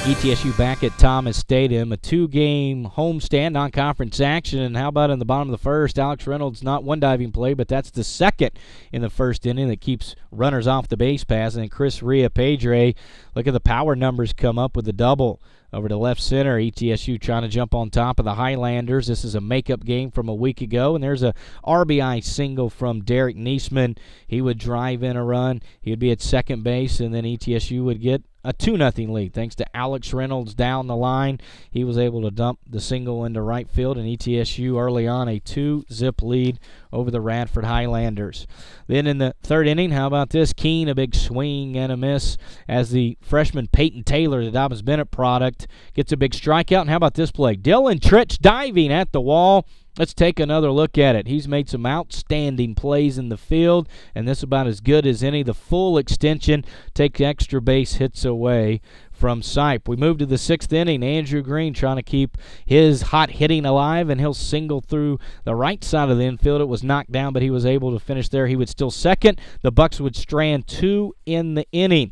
ETSU back at Thomas Stadium, a two-game homestand, non-conference action. And how about in the bottom of the first, Alex Reynolds, not one diving play, but that's the second in the first inning that keeps runners off the base pass. And then Chris Ria-Pedre, look at the power numbers come up with a double over to left center. ETSU trying to jump on top of the Highlanders. This is a makeup game from a week ago, and there's a RBI single from Derek Niesman. He would drive in a run. He would be at second base, and then ETSU would get a 2-0 lead thanks to Alex Reynolds down the line. He was able to dump the single into right field, and ETSU early on a 2-zip lead over the Radford Highlanders. Then in the third inning, how about this? Keene, a big swing and a miss as the freshman Peyton Taylor, the Dobbins Bennett product, gets a big strikeout. And how about this play? Dylan Tritch diving at the wall. Let's take another look at it. He's made some outstanding plays in the field, and this is about as good as any. The full extension takes extra base hits away from Sipe. We move to the sixth inning. Andrew Green trying to keep his hot hitting alive, and he'll single through the right side of the infield. It was knocked down, but he was able to finish there. He would still second. The Bucks would strand 2 in the inning.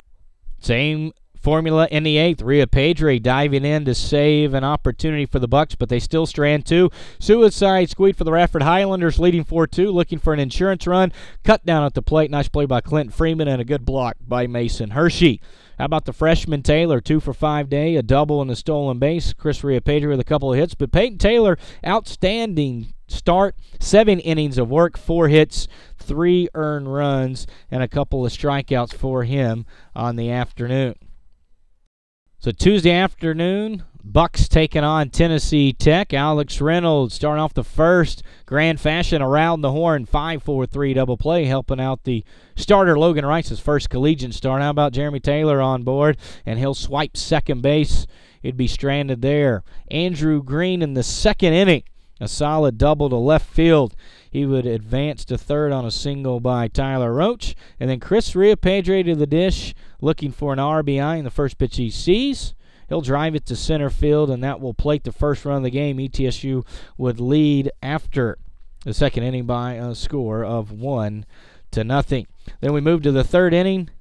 Same formula in the eighth. Ria-Pedre diving in to save an opportunity for the Bucks, but they still strand 2. Suicide squeak for the Radford Highlanders, leading 4-2, looking for an insurance run. Cut down at the plate. Nice play by Clinton Freeman and a good block by Mason Hershey. How about the freshman Taylor? 2 for 5 day, a double and a stolen base. Chris Ria-Pedre with a couple of hits, but Peyton Taylor, outstanding start. 7 innings of work, 4 hits, 3 earned runs, and a couple of strikeouts for him on the afternoon. So Tuesday afternoon, Bucks taking on Tennessee Tech. Alex Reynolds starting off the first, grand fashion around the horn, 5-4-3 double play, helping out the starter Logan Rice's first collegiate start. How about Jeremy Taylor on board? And he'll swipe second base. He'd be stranded there. Andrew Green in the second inning, a solid double to left field. He would advance to third on a single by Tyler Roach. And then Chris Ria-Pedre to the dish, looking for an RBI in the first pitch he sees. He'll drive it to center field, and that will plate the first run of the game. ETSU would lead after the second inning by a score of 1-0. Then we move to the third inning.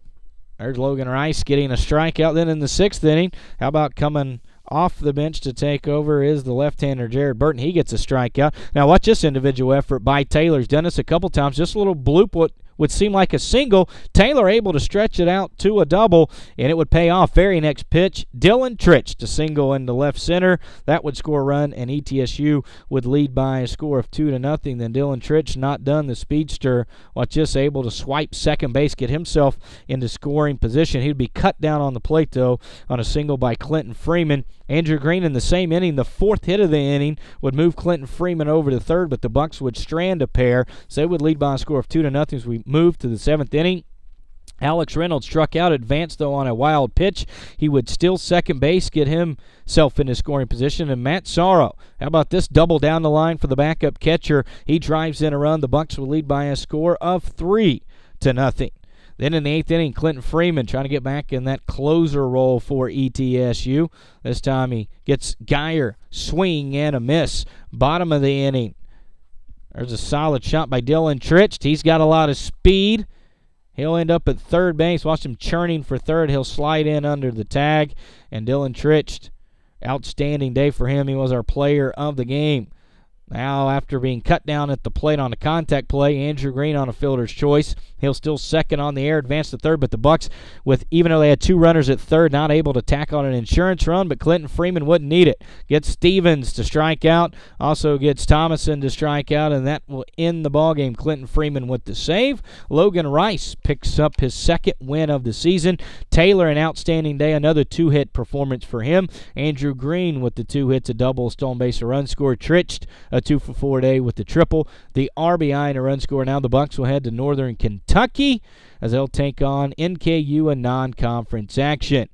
There's Logan Rice getting a strikeout. Then in the sixth inning, how about coming off the bench to take over is the left-hander Jared Burton. He gets a strikeout. Now watch this individual effort by Taylor. He's done this a couple times. Just a little bloop, what would seem like a single. Taylor able to stretch it out to a double, and it would pay off. Very next pitch, Dylan Tritch to single into left center. That would score a run, and ETSU would lead by a score of 2-0. Then Dylan Tritch, not done, the speedster, watch this, able to swipe second base, get himself into scoring position. He'd be cut down on the plate, though, on a single by Clinton Freeman. Andrew Green in the same inning, the fourth hit of the inning, would move Clinton Freeman over to third, but the Bucks would strand a pair, so they would lead by a score of 2-0 as we move to the seventh inning. Alex Reynolds struck out, advanced, though, on a wild pitch. He would steal second base, get himself into scoring position. And Matt Sorrow, how about this double down the line for the backup catcher? He drives in a run. The Bucks will lead by a score of 3-0. Then in the eighth inning, Clinton Freeman trying to get back in that closer role for ETSU. This time he gets Geyer, swing and a miss. Bottom of the inning, there's a solid shot by Dylan Tritch. He's got a lot of speed. He'll end up at third base. Watch him churning for third. He'll slide in under the tag. And Dylan Tritch, outstanding day for him. He was our player of the game. Now, after being cut down at the plate on a contact play, Andrew Green on a fielder's choice. He'll still second on the air, advance to third, but the Bucks, even though they had 2 runners at third, not able to tack on an insurance run, but Clinton Freeman wouldn't need it. Gets Stevens to strike out, also gets Thomason to strike out, and that will end the ballgame. Clinton Freeman with the save. Logan Rice picks up his second win of the season. Taylor, an outstanding day, another 2-hit performance for him. Andrew Green with the 2 hits, a double, stolen base, a run score. Tritch, a 2-for-4 day with the triple, the RBI, and a run score. Now the Bucks will head to Northern Kentucky as they'll take on NKU in non-conference action.